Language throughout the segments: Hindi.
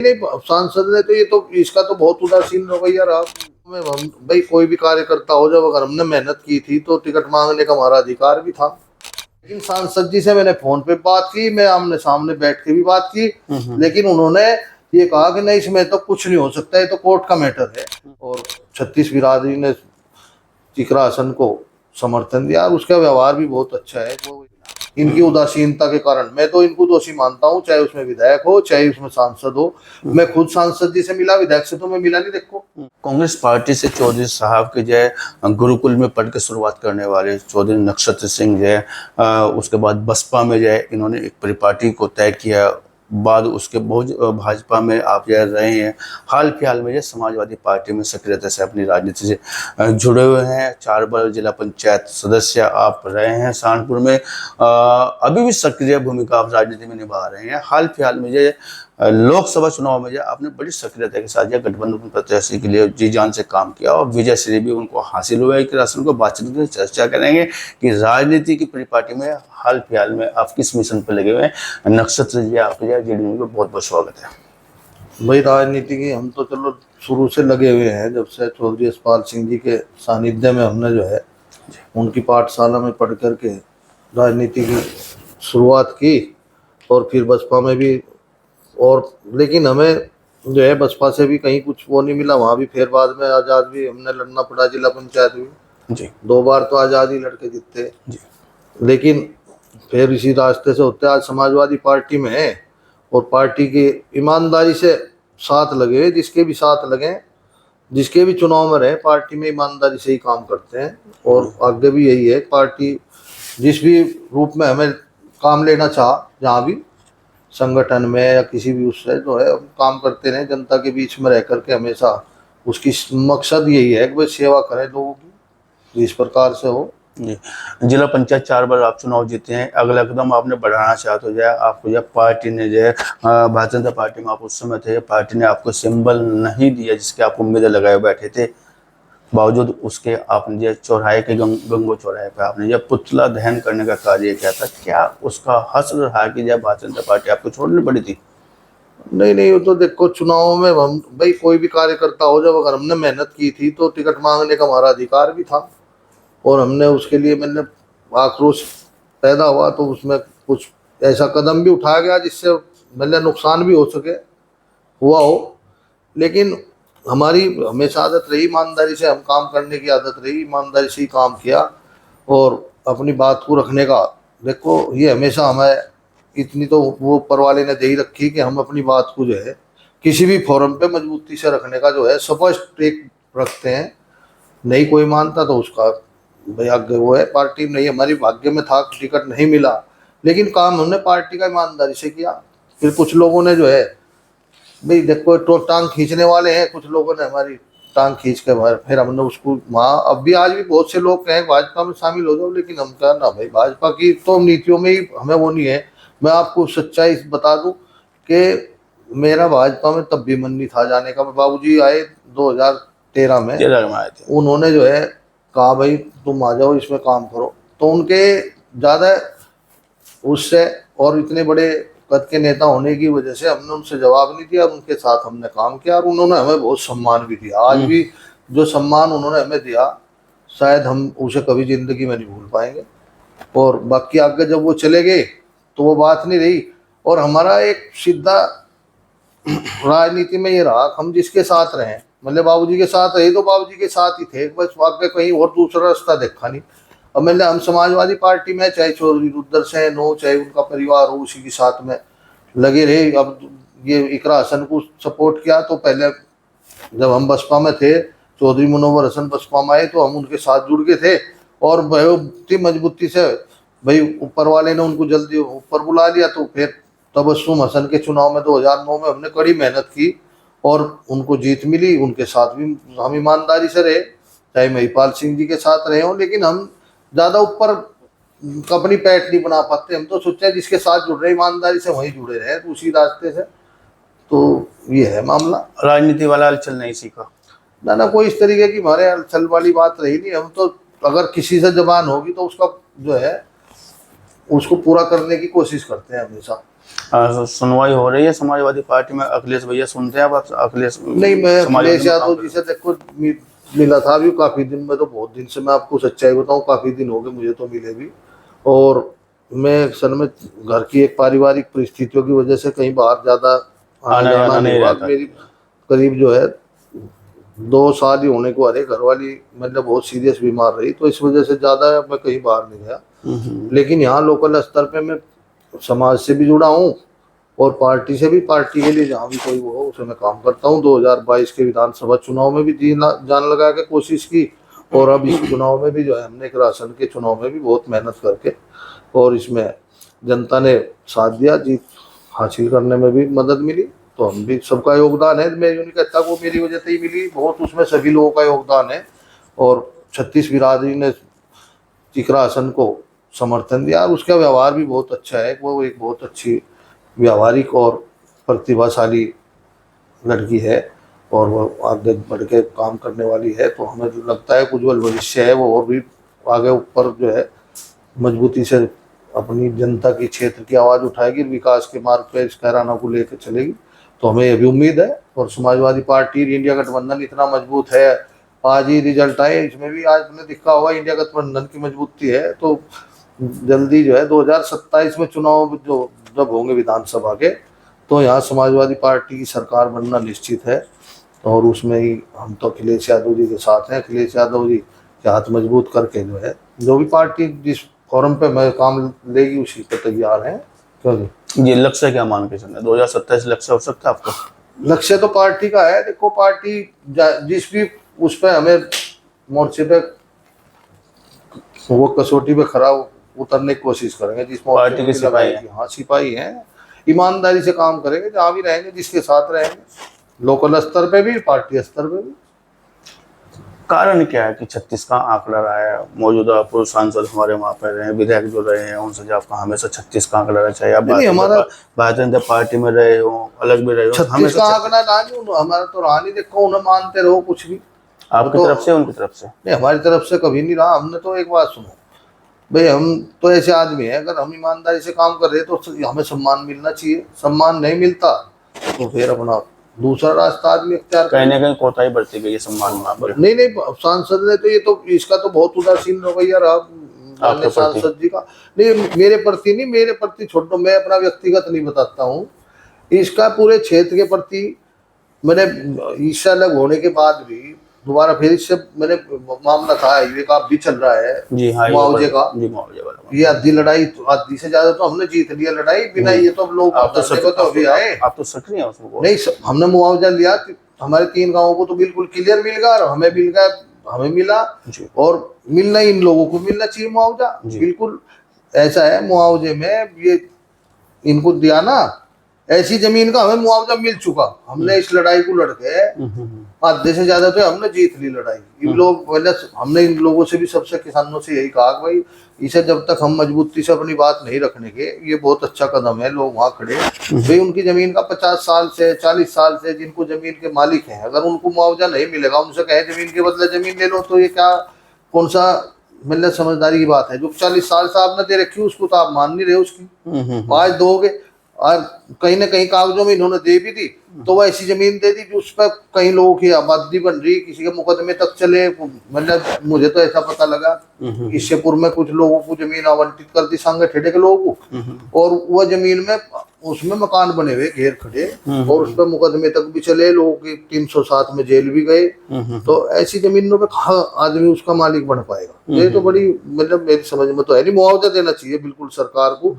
नहीं, सांसद ने तो ये तो इसका तो बहुत उदासीन रवैया रहा। हम भाई कोई भी कार्यकर्ता हो, जब अगर हमने मेहनत की थी तो टिकट मांगने का हमारा अधिकार भी था। लेकिन सांसद जी से मैंने फोन पे बात की, मैं आमने सामने बैठ के भी बात की, लेकिन उन्होंने ये कहा कि नहीं, इसमें तो कुछ नहीं हो सकता, ये तो कोर्ट का मैटर है। और 36 बिरादरी ने इकरा हसन को समर्थन दिया और उसका व्यवहार भी बहुत अच्छा है। वो इनकी उदासीनता के कारण मैं तो इनको दोषी मानता हूँ, चाहे उसमें विधायक हो चाहे उसमें सांसद हो। मैं खुद सांसद जी से मिला, विधायक से तो मैं मिला नहीं। देखो, कांग्रेस पार्टी से चौधरी साहब के जो है गुरुकुल में पढ़ के शुरुआत करने वाले चौधरी नक्षत्र सिंह जो है, उसके बाद बसपा में जो है इन्होंने एक परिपाटी को तय किया। बाद उसके बहुत भाजपा में आप जो रहे हैं, हाल फिलहाल में जो समाजवादी पार्टी में सक्रियता से अपनी राजनीति से जुड़े हुए हैं। 4 बार जिला पंचायत सदस्य आप रहे हैं सहारनपुर में, अभी भी सक्रिय भूमिका आप राजनीति में निभा रहे हैं। हाल फिलहाल में जो लोकसभा चुनाव में जो आपने बड़ी सक्रियता के साथ यह गठबंधन प्रत्याशी के लिए जी जान से काम किया और विजय श्री भी उनको हासिल हुआ है। कि राशन को बातचीत में चर्चा करेंगे कि राजनीति की परिपाटी में हाल फिलहाल में आप किस मिशन पर लगे हुए हैं। नक्षत्र जी आपके जेडीयू में बहुत बहुत स्वागत है। भाई राजनीति की हम तो चलो शुरू से लगे हुए हैं, जब से चौधरी यशपाल सिंह जी के सानिध्य में हमने जो है उनकी पाठशाला में पढ़ करके राजनीति की शुरुआत की और फिर बसपा में भी। और लेकिन हमें जो है बसपा से भी कहीं कुछ वो नहीं मिला, वहाँ भी फिर बाद में आज़ाद भी हमने लड़ना पड़ा, जिला पंचायत भी जी 2 बार तो आज़ाद ही लड़के जीते। लेकिन फिर इसी रास्ते से होते आज समाजवादी पार्टी में है और पार्टी की ईमानदारी से साथ लगे, जिसके भी साथ लगे, जिसके भी चुनाव में रहे, पार्टी में ईमानदारी से ही काम करते हैं। और आगे भी यही है, पार्टी जिस भी रूप में हमें काम लेना चाह, जहाँ भी संगठन में या किसी भी उससे जो है हम काम करते रहे, जनता के बीच में रह करके हमेशा उसकी मकसद यही है कि भाई सेवा करें लोगों की, जिस प्रकार से हो। जी, जिला पंचायत 4 बार आप चुनाव जीते हैं। अगला कदम आपने बढ़ाना चाहा तो जो है आपको जो पार्टी ने जो है भारतीय जनता पार्टी में आप उस समय थे, पार्टी ने आपको सिंबल नहीं दिया जिसके आप उम्मीदें लगाए बैठे थे। बावजूद उसके आपने जो चौराहे के गंगो चौराहे पे आपने जब पुतला दहन करने का कार्य किया था, क्या उसका हश्र रहा कि जब भारतीय जनता पार्टी आपको छोड़नी पड़ी थी? नहीं नहीं, वो तो देखो चुनाव में हम भाई कोई भी कार्यकर्ता हो, जब अगर हमने मेहनत की थी तो टिकट मांगने का हमारा अधिकार भी था। और हमने उसके लिए मैंने आक्रोश पैदा हुआ तो उसमें कुछ ऐसा कदम भी उठाया गया जिससे मतलब नुकसान भी हो सके, हुआ हो। लेकिन हमारी हमेशा आदत रही ईमानदारी से हम काम करने की आदत रही, ईमानदारी से ही काम किया और अपनी बात को रखने का। देखो ये हमेशा हमें इतनी तो वो ऊपर वाले ने दे ही रखी कि हम अपनी बात को जो है किसी भी फोरम पे मजबूती से रखने का जो है स्पष्ट एक रखते हैं। नहीं कोई मानता तो उसका भाग्य वो है, पार्टी नहीं हमारी भाग्य में था, टिकट नहीं मिला, लेकिन काम हमने पार्टी का ईमानदारी से किया। फिर कुछ लोगों ने जो है भाई देखो तो टांग खींचने वाले हैं, कुछ लोगों ने हमारी टांग खींच के बाहर, फिर हमने उसको वहाँ अब भी आज भी बहुत से लोग कहें भाजपा में शामिल हो जाओ, लेकिन हम क्या ना भाई, भाजपा की तो नीतियों में ही हमें वो नहीं है। मैं आपको सच्चाई बता दूं कि मेरा भाजपा में तब भी मन नहीं था जाने का। बाबूजी आए 2013 में, आए थे। उन्होंने जो है कहा भाई तुम आ जाओ इसमें काम करो, तो उनके ज़्यादा उससे और इतने बड़े पद के नेता होने की वजह से हमने उनसे जवाब नहीं दिया, उनके साथ हमने काम किया और उन्होंने हमें बहुत सम्मान भी दिया। आज भी जो सम्मान उन्होंने हमें दिया शायद हम उसे कभी जिंदगी में नहीं भूल पाएंगे। और बाकी आगे जब वो चले गए तो वो बात नहीं रही। और हमारा एक सीधा राजनीति में ये रहा, हम जिसके साथ रहे, मतलब बाबूजी के साथ रहे तो बाबूजी के साथ ही थे, बस आगे कहीं और दूसरा रास्ता देखा नहीं। अब मैंने हम समाजवादी पार्टी में चाहे चौधरी रुद्र सेन हो चाहे उनका परिवार हो, उसी के साथ में लगे रहे। अब ये इकरा हसन को सपोर्ट किया तो पहले जब हम बसपा में थे, चौधरी मुनव्वर हसन बसपा में आए तो हम उनके साथ जुड़ गए थे और बहुत मजबूती से भाई ऊपर वाले ने उनको जल्दी ऊपर बुला लिया। तो फिर तबस्सुम हसन के चुनाव में 2009 में हमने कड़ी मेहनत की और उनको जीत मिली। उनके साथ भी हम ईमानदारी से रहे, चाहे महिपाल सिंह जी के साथ रहे हों, लेकिन हम ज़्यादा ऊपर अपनी पैठ नहीं बना पाते। हम तो सोचे जिसके साथ जुड़ रहे ईमानदारी से वहीं जुड़े रहे उसी रास्ते से। तो ये है मामला। राजनीति वाला हलचल नहीं सीखा ना कोई इस तरीके की हमारे हलचल वाली बात रही नहीं। हम तो अगर किसी से जबान होगी तो उसका जो है उसको पूरा करने की कोशिश करते हैं हमेशा। सुनवाई हो रही है समाजवादी पार्टी में, अखिलेश भैया सुनते हैं आप अखिलेश? नहीं, मैं समाजवादी अखिलेश में काम यादव जी से देखो मिला था अभी काफी दिन में, तो बहुत दिन से, मैं आपको सच्चाई बताऊं काफी दिन हो गए मुझे तो मिले भी। और मैं अक्सर में घर की एक पारिवारिक परिस्थितियों की वजह से कहीं बाहर ज्यादा आना आना जाना जाना नहीं नहीं हुआ। रहता। मेरी करीब जो है 2 साल ही होने को आ रहे, घरवाली मतलब बहुत सीरियस बीमार रही, तो इस वजह से ज्यादा मैं कहीं बाहर नहीं गया। लेकिन यहाँ लोकल स्तर पे मैं समाज से भी जुड़ा हूँ और पार्टी से भी, पार्टी के लिए जहाँ भी कोई वो हो उसे मैं काम करता हूँ। 2022 के विधानसभा चुनाव में भी जान लगा के कोशिश की, और अब इस चुनाव में भी जो है हमने एक राशन के चुनाव में भी बहुत मेहनत करके, और इसमें जनता ने साथ दिया, जीत हासिल करने में भी मदद मिली। तो हम भी, सबका योगदान है, मैं यूँ नहीं कहता वो मेरी वजह से ही मिली, बहुत उसमें सभी लोगों का योगदान है। और 36 बिरादरी ने चिकरा हसन को समर्थन दिया, और उसका व्यवहार भी बहुत अच्छा है। वो एक बहुत अच्छी व्यावहारिक और प्रतिभाशाली लड़की है, और वो आगे बढ़ के काम करने वाली है। तो हमें तो लगता है उज्जवल भविष्य है वो, और भी आगे ऊपर जो है मजबूती से अपनी जनता की, क्षेत्र की आवाज़ उठाएगी, विकास के मार्ग पे इस कैराना को लेकर चलेगी। तो हमें ये भी उम्मीद है। और समाजवादी पार्टी, इंडिया गठबंधन इतना मजबूत है, आज ही रिजल्ट आए, इसमें भी आज ने दिखा होगा इंडिया गठबंधन की मजबूती है। तो जल्दी जो है 2027 में चुनाव जो जब होंगे विधानसभा के, तो यहाँ समाजवादी पार्टी की सरकार बनना निश्चित है। और उसमें ही हम तो अखिलेश यादव जी के साथ हैं। अखिलेश यादव जी के हाथ मजबूत करके जो है, जो भी पार्टी जिस फोरम पे मैं काम लेगी उसी पे तैयार हैं। क्योंकि ये लक्ष्य क्या मान के चलना, 2027 लक्ष्य हो सकता है आपका? लक्ष्य तो पार्टी का है, देखो पार्टी जिस भी उस पे हमें मोर्चे पे वो कसौटी पे खरा उतरने की कोशिश करेंगे, जिस मोर्चे पार्टी पे के भी सिपाही लगाएगी। हाँ, सिपाही हैं, ईमानदारी से काम करेंगे, जहाँ भी रहेंगे जिसके साथ रहेंगे, लोकल स्तर पे भी, पार्टी स्तर पे भी। कारण क्या है कि 36 का आंकड़ा रहा है? मौजूदा पूर्व सांसद हमारे वहाँ पर रहे हैं, विधायक जो रहे हैं, उनसे जो आपका हमेशा 36 का आंकड़ा रहा, चाहे आप नहीं, हमारा भारतीय जनता पार्टी में रहे हो, अलग भी रहे हो, 36 का आंकड़ा ना नहीं, हमारा तो रहा नहीं। देखो, उन्हें मानते रहो कुछ भी, आपकी तो तरफ से उनकी तरफ से? नहीं, हमारी तरफ से कभी नहीं रहा। हमने तो, एक बात सुनो भाई, हम तो ऐसे आदमी हैं, अगर हम ईमानदारी से काम कर रहे हैं तो हमें सम्मान मिलना चाहिए। सम्मान नहीं मिलता तो फिर अपना दूसरा रास्ता आदमी अख्तियार कहीं करे। ना कहीं कोताही बरती गई है सम्मान में आपके? नहीं नहीं, सांसद ने तो ये तो, इसका तो बहुत उदासीन रवैया रहा माननीय आपके प्रति? सांसद जी का। नहीं, मेरे प्रति नहीं, मेरे प्रति छोड़ दो, मैं अपना व्यक्तिगत नहीं बताता हूँ, इसका पूरे क्षेत्र के प्रति। मैंने ईसा अलग होने के बाद भी दोबारा फिर इससे मैंने मामला था, हाईवे का भी चल रहा है, जी हाँ, मुआवजे का। जी मुआवजे वाला। ये आधी लड़ाई, आधी से ज्यादा तो हमने जीत लिया लड़ाई बिना, ये तो लोग आप तो धरने को तो अभी आए। आप तो सक्रिय हैं उसमें? नहीं, हमने मुआवजा लिया, हमारे 3 गांवों को तो बिल्कुल क्लियर मिल गया, और हमें मिल गया, हमें मिला, जी और मिलना इन लोगों को मिलना चाहिए मुआवजा। बिल्कुल ऐसा है, मुआवजे में ये इनको दिया ना, ऐसी जमीन का हमें मुआवजा मिल चुका। हमने इस लड़ाई को लड़के आधे से ज्यादा तो हमने जीत ली लड़ाई। इन लोग पहले, हमने इन लोगों से भी, सबसे किसानों से यही कहा कि भाई, इसे जब तक हम मजबूती से अपनी बात नहीं रखने के, ये बहुत अच्छा कदम है। लोग वहाँ खड़े भाई, उनकी जमीन का 50 साल से 40 साल से जिनको जमीन के मालिक हैं, अगर उनको मुआवजा नहीं मिलेगा, उनसे कहे जमीन के बदले जमीन ले लो, तो ये क्या, कौन सा मतलब समझदारी की बात है? जो 40 साल से आपने दे रखी है उसको तो आप मान नहीं रहे उसकी, आज दोगे। और कहीं ना कहीं कागजों में इन्होंने दे भी दी, तो वह ऐसी जमीन दे दी जो उस पर कई लोगों की आबादी बन रही, किसी के मुकदमे तक चले। मतलब मुझे तो ऐसा पता लगा, ईश्वरपुर में कुछ लोगों को जमीन आवंटित कर दी संघ ठेडे के लोगों को, और वह जमीन में उसमें मकान बने हुए घेर खड़े, और उस पर मुकदमे तक भी चले, लोगों की 307 में जेल भी गए। तो ऐसी जमीनों पे कहाँ आदमी उसका मालिक बन पाएगा? ये तो बड़ी, मतलब मेरी समझ में तो है नहीं। मुआवजा देना चाहिए बिल्कुल सरकार को,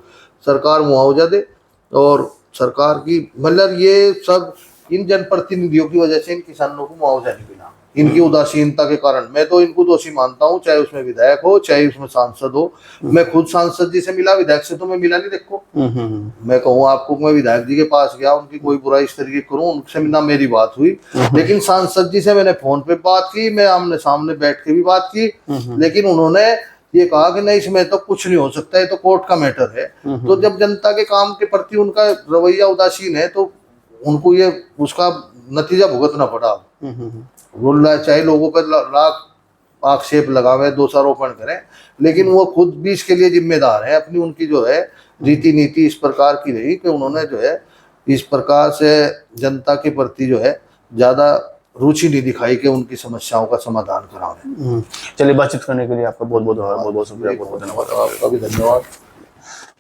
सरकार मुआवजा दे। और सरकार की, मतलब ये सब इन जनप्रतिनिधियों की वजह से इन किसानों को मुआवजा नहीं मिला, इनकी उदासीनता के कारण। मैं तो इनको दोषी मानता हूँ, चाहे उसमें विधायक हो, चाहे उसमें सांसद हो। मैं खुद सांसद जी से मिला, विधायक से तो मैं मिला नहीं। देखो, मैं कहूँ आपको, मैं विधायक जी के पास गया, उनकी कोई बुराई इस तरीके करूँ, उनसे ना मेरी बात हुई। लेकिन सांसद जी से मैंने फोन पे बात की, मैं आमने सामने बैठ के भी बात की, लेकिन उन्होंने ये कहा कि नहीं, इसमें तो कुछ नहीं हो सकता, है तो कोर्ट का मैटर है। तो जब जनता के काम के प्रति उनका रवैया उदासीन है, तो उनको ये उसका नतीजा भुगतना पड़ा। वो चाहे लोगों पर लाख आक्षेप लगावे, दोषारोपण करें, लेकिन वो खुद भी इसके लिए जिम्मेदार है। अपनी उनकी जो है रीति नीति इस प्रकार की रही कि उन्होंने जो है इस प्रकार से जनता के प्रति जो है ज़्यादा रुचि नहीं दिखाई कि उनकी समस्याओं का समाधान कराएं। चलिए, बातचीत करने के लिए आपका बहुत बहुत शुक्रिया, बहुत बहुत धन्यवाद। आपका भी धन्यवाद।